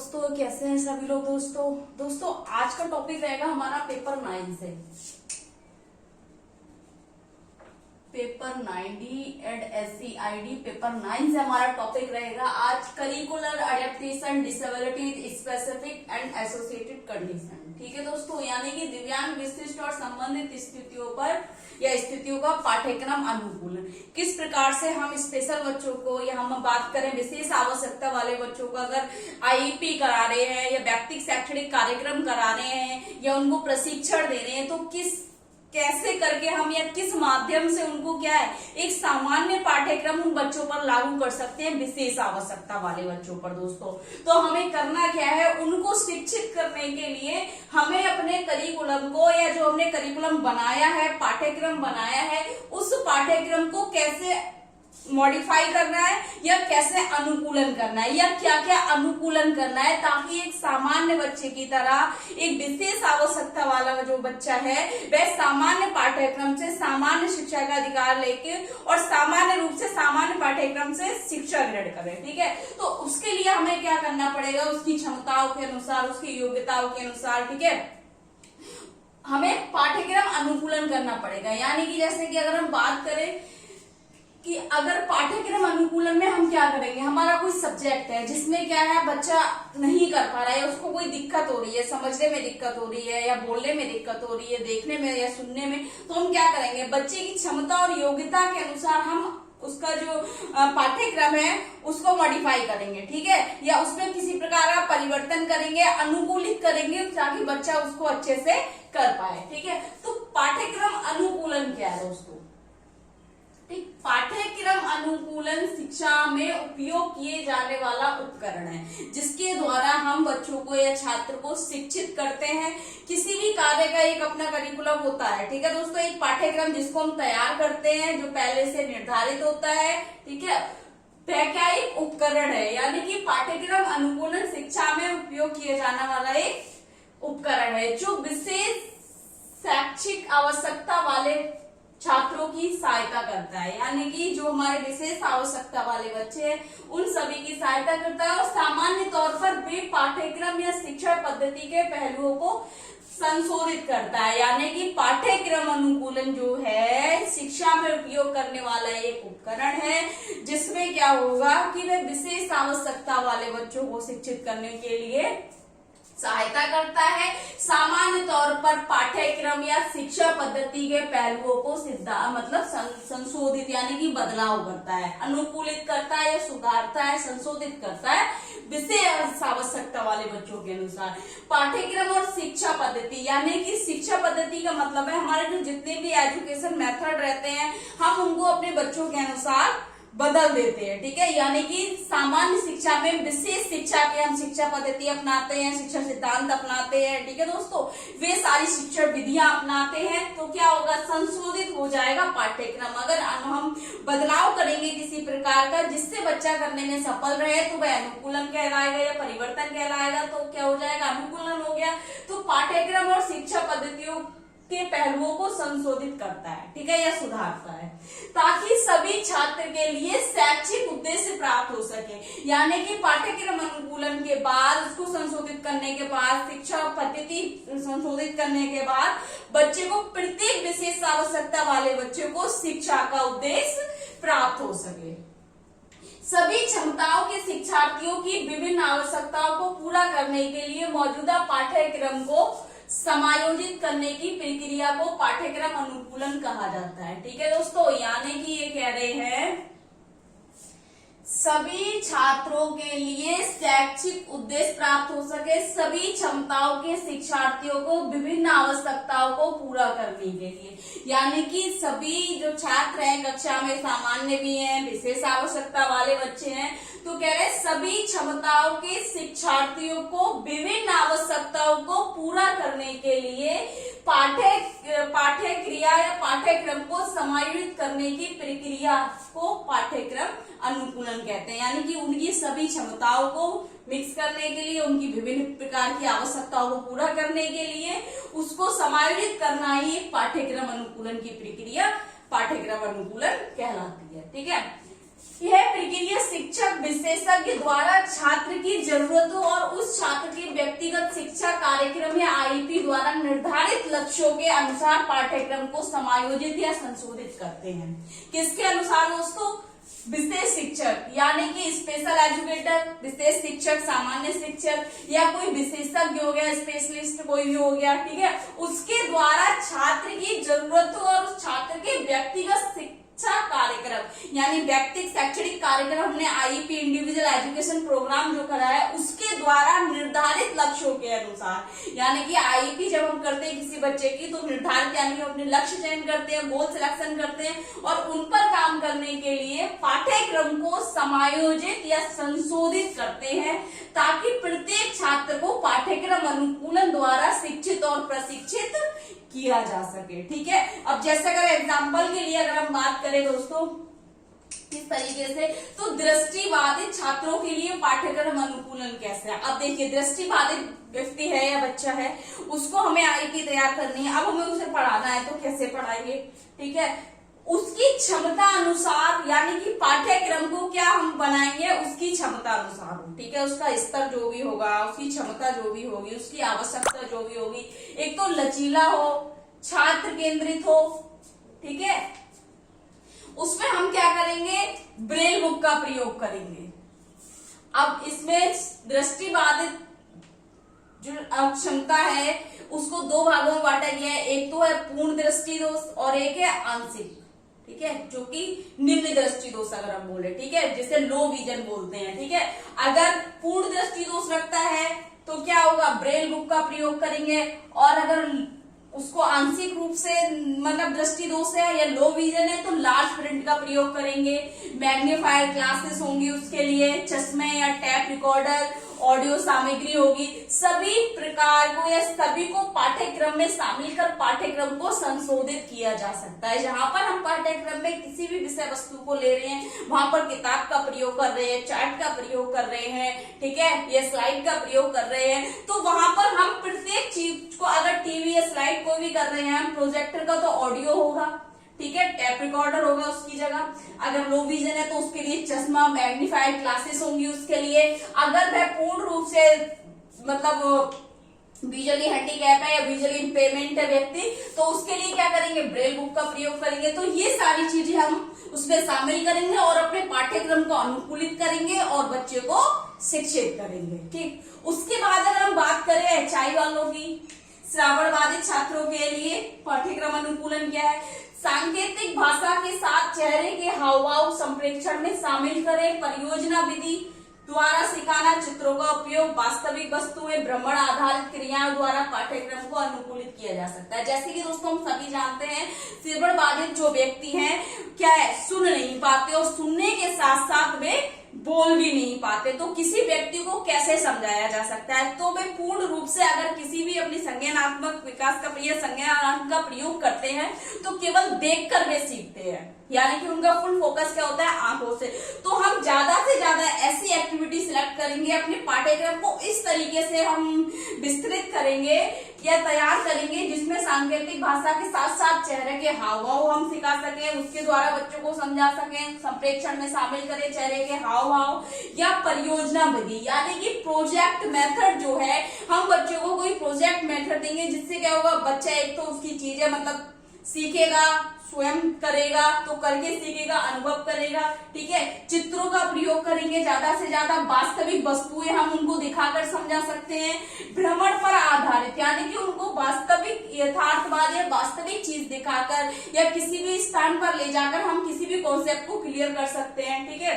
दोस्तों, कैसे हैं सभी लोग। दोस्तों आज का टॉपिक रहेगा हमारा पेपर 9 से। Paper 9D and SCID paper 9 से हमारा टॉपिक रहेगा आज curricular adaptation disability with specific and associated condition. ठीक है दोस्तों, यानी कि दिव्यांग विशिष्ट और संबंधित स्थितियों पर या स्थितियों का पाठ्यक्रम अनुकूलन। किस प्रकार से हम स्पेशल बच्चों को या हम बात करें विशेष आवश्यकता वाले बच्चों को अगर IEP करा रहे हैं या व्यक्तिगत शैक्षणिक कार्यक्रम करा रहे हैं या उनको प्रशिक्षण दे रहे हैं तो कैसे करके हम या किस माध्यम से उनको क्या है एक सामान्य पाठ्यक्रम उन बच्चों पर लागू कर सकते हैं विशेष आवश्यकता वाले बच्चों पर। दोस्तों तो हमें करना क्या है, उनको शिक्षित करने के लिए हमें अपने करिकुलम को या जो हमने करिकुलम बनाया है, पाठ्यक्रम बनाया है, उस पाठ्यक्रम को कैसे मॉडिफाई करना है या कैसे अनुकूलन करना है या क्या क्या अनुकूलन करना है ताकि एक सामान्य बच्चे की तरह एक विशेष आवश्यकता वाला जो बच्चा है वह सामान्य पाठ्यक्रम से सामान्य शिक्षा का अधिकार लेके और सामान्य रूप से सामान्य पाठ्यक्रम से शिक्षा ग्रहण करे। ठीक है, तो उसके लिए हमें क्या करना पड़ेगा, उसकी क्षमताओं के अनुसार, उसकी योग्यताओं के अनुसार, ठीक है, हमें पाठ्यक्रम अनुकूलन करना पड़ेगा। यानी कि जैसे कि अगर हम बात करें कि अगर पाठ्यक्रम अनुकूलन में हम क्या करेंगे, हमारा कोई सब्जेक्ट है जिसमें क्या है बच्चा नहीं कर पा रहा है, उसको कोई दिक्कत हो रही है, समझने में दिक्कत हो रही है या बोलने में दिक्कत हो रही है, देखने में या सुनने में, तो हम क्या करेंगे, बच्चे की क्षमता और योग्यता के अनुसार हम उसका जो पाठ्यक्रम है उसको मॉडिफाई करेंगे। ठीक है, या उसमें किसी प्रकार का परिवर्तन करेंगे, अनुकूलित करेंगे ताकि बच्चा उसको अच्छे से कर पाए। ठीक है, तो पाठ्यक्रम अनुकूलन क्या है दोस्तों? पाठ्यक्रम अनुकूलन शिक्षा में उपयोग किए जाने वाला उपकरण है जिसके द्वारा हम बच्चों को या छात्र को शिक्षित करते हैं। किसी भी कार्य का एक अपना करिकुलम होता है। ठीक है दोस्तों, एक पाठ्यक्रम जिसको हम तैयार करते हैं जो पहले से निर्धारित होता है। ठीक है, वैज्ञानिक उपकरण है, यानी कि पाठ्यक्रम अनुकूलन शिक्षा में उपयोग किए जाने वाला एक उपकरण है जो विशेष शैक्षिक आवश्यकता वाले छात्रों की सहायता करता है। यानी कि जो हमारे विशेष आवश्यकता वाले बच्चे हैं उन सभी की सहायता करता है और सामान्य तौर पर वे पाठ्यक्रम या शिक्षा पद्धति के पहलुओं को संशोधित करता है। यानी कि पाठ्यक्रम अनुकूलन जो है शिक्षा में उपयोग करने वाला एक उपकरण है जिसमें क्या होगा कि वे विशेष आवश्यकता वाले बच्चों को शिक्षित करने के लिए सहायता करता है। सामान्य तौर पर पाठ्यक्रम या शिक्षा पद्धति के पहलुओं को संशोधित यानी कि बदलाव करता है, अनुकूलित करता है या सुधारता है, संशोधित करता है विशेष आवश्यकता वाले बच्चों के अनुसार। पाठ्यक्रम और शिक्षा पद्धति यानी कि शिक्षा पद्धति का मतलब है हमारे जो जितने भी एजुकेशन मेथड रहते हैं हम उनको अपने बच्चों के अनुसार बदल देते हैं। ठीक है, यानी कि सामान्य शिक्षा में विशेष शिक्षा के हम शिक्षा पद्धति अपनाते हैं, शिक्षा सिद्धांत अपनाते हैं। ठीक है दोस्तों, वे सारी शिक्षण विधियां अपनाते हैं तो क्या होगा, संशोधित हो जाएगा पाठ्यक्रम। अगर हम बदलाव करेंगे किसी प्रकार का जिससे बच्चा करने में सफल रहे तो वह अनुकूलन कहलाएगा या परिवर्तन कहलाएगा। तो क्या हो जाएगा, अनुकूलन हो गया। तो पाठ्यक्रम और शिक्षा पद्धतियों के पहलुओं को संशोधित करता है, ठीक है, या सुधारता है ताकि सभी छात्र के लिए शैक्षिक उद्देश्य प्राप्त हो सके। यानी कि पाठ्यक्रम अनुकूलन के बाद उसको संशोधित करने के बाद, शिक्षा पद्धति संशोधित करने के बाद बच्चे को प्रत्येक विशेष आवश्यकता वाले बच्चे को शिक्षा का उद्देश्य प्राप्त हो सके। सभी क्षमताओं के शिक्षार्थियों की विभिन्न आवश्यकताओं को पूरा करने के लिए मौजूदा पाठ्यक्रम को समायोजित करने की प्रक्रिया को पाठ्यक्रम अनुकूलन कहा जाता है। ठीक है दोस्तों, यानी कि ये कह रहे हैं सभी छात्रों के लिए शैक्षिक उद्देश्य प्राप्त हो सके, सभी क्षमताओं के शिक्षार्थियों को विभिन्न आवश्यकताओं को पूरा करने के लिए। यानी कि सभी जो छात्र हैं कक्षा में सामान्य भी हैं, विशेष आवश्यकता वाले बच्चे हैं, तो कह रहे सभी क्षमताओं के शिक्षार्थियों को विभिन्न आवश्यकताओं को पूरा करने के लिए पाठ्य क्रिया या पाठ्यक्रम को समायोजित करने की प्रक्रिया को पाठ्यक्रम अनुकूलन कहते हैं। यानी कि उनकी सभी क्षमताओं को मिक्स करने के लिए, उनकी विभिन्न प्रकार की आवश्यकताओं को पूरा करने के लिए उसको समायोजित करना ही एक पाठ्यक्रम अनुकूलन की प्रक्रिया पाठ्यक्रम अनुकूलन कहलाती है। ठीक है, यह प्रक्रिया शिक्षक विशेषज्ञ द्वारा छात्र की जरूरतों और उस छात्र के व्यक्तिगत शिक्षा कार्यक्रम या आईपी द्वारा निर्धारित लक्ष्यों के अनुसार पाठ्यक्रम को समायोजित या संशोधित करते हैं। किसके अनुसार दोस्तों? विशेष शिक्षक यानी कि स्पेशल एजुकेटर, विशेष शिक्षक, सामान्य शिक्षक या कोई विशेषज्ञ हो गया, स्पेशलिस्ट कोई भी हो गया, ठीक है, उसके द्वारा छात्र की जरूरतों और उस छात्र के व्यक्तिगत शिक्षा कार्यक्रम यानी व्यक्तिगत शैक्षणिक कार्यक्रम हमने आईपी इंडिविजुअल एजुकेशन प्रोग्राम जो कराया उसके द्वारा निर्धारित लक्ष्यों के अनुसार, यानी कि आईपी जब हम करते हैं किसी बच्चे की तो निर्धारित यानी कि अपने लक्ष्य चयन करते हैं, गोल सिलेक्शन करते हैं और उन पर काम करने के लिए पाठ्यक्रम को समायोजित या संशोधित करते हैं ताकि प्रत्येक छात्र को पाठ्यक्रम अनुकूलन द्वारा शिक्षित और प्रशिक्षित किया जा सके। ठीक है, अब जैसे अगर एग्जाम्पल के लिए अगर हम बात करें दोस्तों इस तरीके से, तो दृष्टिबाधित छात्रों के लिए पाठ्यक्रम अनुकूलन कैसे है। अब देखिए, दृष्टिबाधित व्यक्ति है या बच्चा है, उसको हमें आईपी तैयार करनी है। अब हमें उसे पढ़ाना है तो कैसे पढ़ाएंगे? ठीक है, उसकी क्षमता अनुसार यानी कि पाठ्यक्रम को क्या हम बनाएंगे उसकी क्षमता अनुसार। ठीक है, उसका स्तर जो भी होगा, उसकी क्षमता जो भी होगी, उसकी आवश्यकता जो भी होगी, एक तो लचीला हो, छात्र केंद्रित हो। ठीक है, उसमें हम क्या करेंगे? ब्रेल बुक का प्रयोग करेंगे। अब इसमें दृष्टिबाधित जो क्षमता है उसको दो भागों में बांटा गया है, एक तो है पूर्ण दृष्टि दोष और एक है आंशिक। ठीक है, जो कि निम्न दृष्टि दोष अगर हम बोले, ठीक है, जिसे लो विजन बोलते हैं। ठीक है, अगर पूर्ण दृष्टि दोष रखता है तो क्या होगा? ब्रेल बुक का प्रयोग करेंगे, और अगर उसको आंशिक रूप से मतलब दृष्टि दोष है या लो विजन है तो लार्ज प्रिंट का प्रयोग करेंगे। मैग्नीफायर ग्लासेस होंगी उसके लिए, चश्मे या टैप रिकॉर्डर, ऑडियो सामग्री होगी। सभी प्रकार को या सभी को पाठ्यक्रम में शामिल कर पाठ्यक्रम को संशोधित किया जा सकता है। जहां पर हम पाठ्यक्रम में किसी भी विषय वस्तु को ले रहे हैं वहां पर किताब का प्रयोग कर रहे हैं, चार्ट का प्रयोग कर रहे हैं, ठीक है, या स्लाइड का प्रयोग कर रहे हैं, तो वहां पर हम प्रत्येक चीज को, अगर टीवी या स्लाइड कोई भी कर रहे हैं हम, प्रोजेक्टर का तो ऑडियो होगा, ठीक है, टैप रिकॉर्डर होगा उसकी जगह। अगर लो विजन है तो उसके लिए चश्मा, मैग्नीफाइड ग्लासेस होंगी उसके लिए। अगर वह पूर्ण रूप से मतलब विजुअली हैंडीकैप है या विजुअली इम्पेयरमेंट है व्यक्ति, तो उसके लिए क्या करेंगे? ब्रेल बुक का प्रयोग करेंगे। तो ये सारी चीजें हम उसमें शामिल करेंगे और अपने पाठ्यक्रम को अनुकूलित करेंगे और बच्चे को शिक्षित करेंगे। ठीक, उसके बाद अगर हम बात करें एचआई वालों की, श्रवण बाधित छात्रों के लिए पाठ्यक्रम अनुकूलन क्या है? सांकेतिक भाषा के साथ चेहरे के हाव भाव संप्रेक्षण में शामिल करें, परियोजना विधि द्वारा सिखाना, चित्रों का उपयोग, वास्तविक वस्तुएं, भ्रमण आधारित क्रियाओं द्वारा पाठ्यक्रम को अनुकूलित किया जा सकता है। जैसे कि दोस्तों हम सभी जानते हैं श्रवण बाधित जो व्यक्ति हैं क्या है? सुन नहीं पाते और सुनने के साथ साथ वे बोल भी नहीं पाते। तो किसी व्यक्ति को कैसे समझाया जा सकता है? तो वे पूर्ण रूप से अगर किसी भी अपनी संज्ञानात्मक विकास का संज्ञानात्मक का प्रयोग करते हैं तो केवल देखकर वे सीखते हैं, यानी कि उनका फुल फोकस क्या होता है? आंखों से। तो हम ज्यादा से ज्यादा ऐसी एक्टिविटी सिलेक्ट करेंगे, अपने पाठ्यक्रम को इस तरीके से हम विस्तृत करेंगे या तैयार करेंगे जिसमें सांकेतिक भाषा के साथ साथ चेहरे के हाव भाव हम सिखा सकें, उसके द्वारा बच्चों को समझा सकें, संप्रेक्षण में शामिल करें चेहरे के हाव भाव, या परियोजना विधि यानी कि प्रोजेक्ट मेथड जो है, हम बच्चों को कोई प्रोजेक्ट मेथड देंगे जिससे क्या होगा? बच्चा एक तो उसकी चीजें मतलब सीखेगा, स्वयं करेगा, तो करके सीखेगा, अनुभव करेगा। ठीक है, चित्रों का प्रयोग करेंगे ज्यादा से ज्यादा, वास्तविक वस्तुएं हम उनको दिखाकर समझा सकते हैं, भ्रमण पर आधारित यानी कि उनको वास्तविक यथार्थवाद या वास्तविक चीज दिखाकर या किसी भी स्थान पर ले जाकर हम किसी भी कॉन्सेप्ट को क्लियर कर सकते हैं। ठीक है,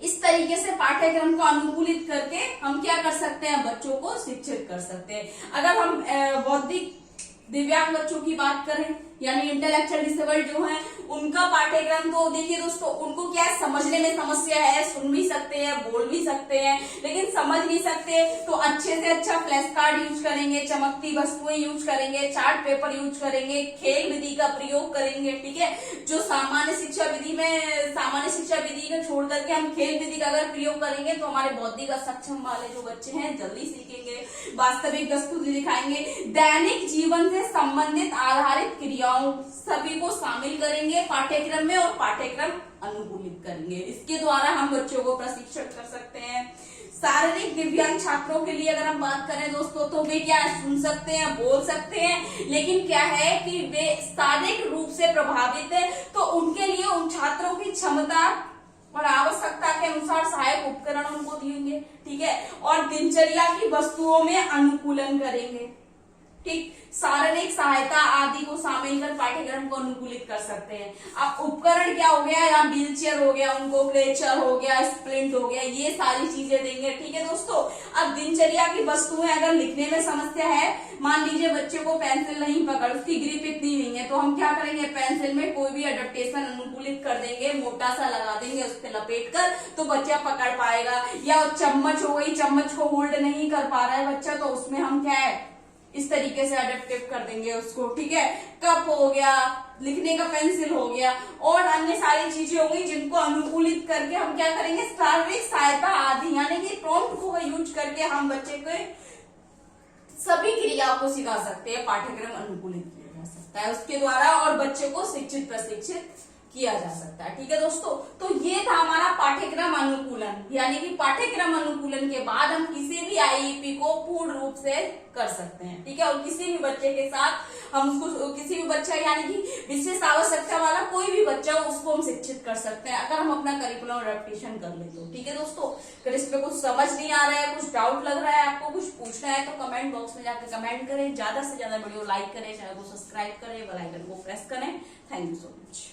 इस तरीके से पाठ्यक्रम को अनुकूलित करके हम क्या कर सकते हैं? बच्चों को शिक्षित कर सकते हैं। अगर हम बौद्धिक दिव्यांग बच्चों की बात करें यानी इंटेलेक्चुअल डिसेबल्ड जो हैं, उनका पाठ्यक्रम तो देखिए दोस्तों, उनको क्या है? समझने में समस्या है, सुन भी सकते हैं, बोल भी सकते हैं, लेकिन समझ नहीं सकते, तो अच्छे से अच्छा फ्लैश कार्ड यूज करेंगे, चमकती वस्तुएं यूज करेंगे, चार्ट पेपर यूज करेंगे, खेल विधि का प्रयोग करेंगे। ठीक है, जो सामान्य शिक्षा विधि को छोड़ करके हम खेल विधि का अगर प्रयोग करेंगे तो हमारे बौद्धिक असक्षम वाले जो बच्चे हैं जल्दी सीखेंगे, वास्तविक वस्तु दिखाएंगे, दैनिक जीवन से संबंधित आधारित क्रियाओं सभी को शामिल करेंगे पाठ्यक्रम में और पाठ्यक्रम अनुकूलित करेंगे। इसके द्वारा हम बच्चों को प्रशिक्षण कर सकते हैं। शारीरिक दिव्यांग छात्रों के लिए अगर हम बात करें दोस्तों, तो वे क्या सुन सकते हैं, बोल सकते हैं, लेकिन क्या है कि वे शारीरिक रूप से प्रभावित है, तो उनके लिए उन छात्रों की क्षमता और आवश्यकता के अनुसार सहायक उपकरण उनको देंगे, ठीक है, और दिनचर्या की वस्तुओं में अनुकूलन करेंगे, ठीक। शारीरिक सहायता आदि को शामिल कर पाठ्यक्रम को अनुकूलित कर सकते हैं। अब उपकरण क्या हो गया, यहाँ व्हील चेयर हो गया, उनको क्रेचर हो गया, स्प्लिंट हो गया, ये सारी चीजें देंगे, ठीक है दोस्तों। अब दिनचर्या की वस्तुएं, अगर लिखने में समस्या है, मान लीजिए बच्चे को पेंसिल नहीं पकड़, उसकी ग्रिप इतनी नहीं है, तो हम क्या करेंगे, पेंसिल में कोई भी एडेप्टेशन अनुकूलित कर देंगे, मोटा सा लगा देंगे उस पर लपेट कर, तो बच्चा पकड़ पाएगा। या चम्मच हो गई, चम्मच को होल्ड नहीं कर पा रहा है बच्चा, तो उसमें हम क्या है, इस तरीके से अडेप्टिव कर देंगे उसको, ठीक है। कप हो गया, लिखने का पेंसिल हो गया, और अन्य सारी चीजें हो गई जिनको अनुकूलित करके हम क्या करेंगे, शारीरिक सहायता आदि, यानी कि प्रॉम्प्ट को यूज करके हम बच्चे को सभी क्रियाओं को सिखा सकते हैं, पाठ्यक्रम अनुकूलित किया जा सकता है उसके द्वारा, और बच्चे को शिक्षित प्रशिक्षित किया जा सकता है, ठीक है दोस्तों। तो ये था हमारा पाठ्यक्रम अनुकूलन, यानी कि पाठ्यक्रम अनुकूलन के बाद हम किसी भी आईईपी को पूर्ण रूप से कर सकते हैं, ठीक है। और किसी भी बच्चे के साथ हम उसको, किसी भी बच्चा यानी कि विशेष आवश्यकता वाला कोई भी बच्चा, उसको हम शिक्षित कर सकते हैं, अगर हम अपना करिकुलम एडेप्टेशन कर ले तो, ठीक है दोस्तों। अगर इस पे कुछ समझ नहीं आ रहा है, कुछ डाउट लग रहा है, आपको कुछ पूछना है, तो कमेंट बॉक्स में जाकर कमेंट करें, ज्यादा से ज्यादा वीडियो लाइक करें, चैनल को सब्सक्राइब करें, बेल आइकन को प्रेस करें। Thank you so much.